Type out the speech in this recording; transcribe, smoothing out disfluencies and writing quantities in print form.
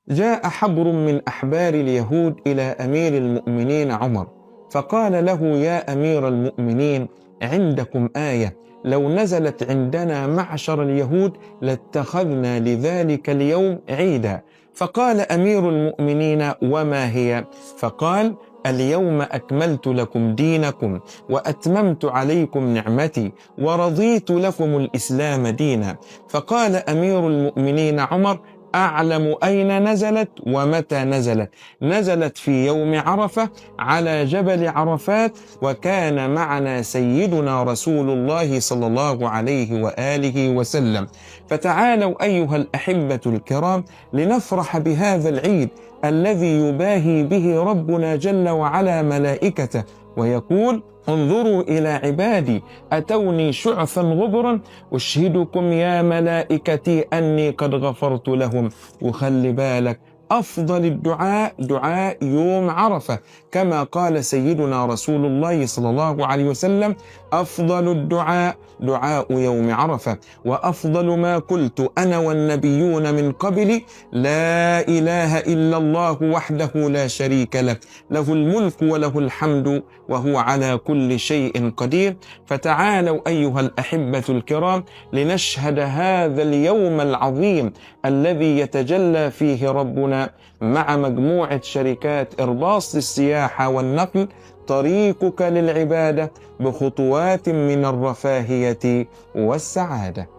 جاء حبر من أحبار اليهود إلى أمير المؤمنين عمر، فقال له: يا أمير المؤمنين، عندكم آية لو نزلت عندنا معشر اليهود لاتخذنا لذلك اليوم عيدا. فقال أمير المؤمنين: وما هي؟ فقال: اليوم أكملت لكم دينكم وأتممت عليكم نعمتي ورضيت لكم الإسلام دينا. فقال أمير المؤمنين عمر: أعلم أين نزلت ومتى نزلت. نزلت في يوم عرفة على جبل عرفات، وكان معنا سيدنا رسول الله صلى الله عليه وآله وسلم. فتعالوا أيها الأحبة الكرام لنفرح بهذا العيد الذي يباهي به ربنا جل وعلا ملائكته ويقول: انظروا إلى عبادي أتوني شعثا غبرا أشهدكم يا ملائكتي أني قد غفرت لهم. وخلي بالك، أفضل الدعاء دعاء يوم عرفة، كما قال سيدنا رسول الله صلى الله عليه وسلم: أفضل الدعاء دعاء يوم عرفة، وأفضل ما قلت أنا والنبيون من قبلي: لا إله إلا الله وحده لا شريك له، له الملك وله الحمد وهو على كل شيء قدير. فتعالوا أيها الأحبة الكرام لنشهد هذا اليوم العظيم الذي يتجلى فيه ربنا مع مجموعة شركات إرباص للسياحة والنقل طريقك للعبادة بخطوات من الرفاهية والسعادة.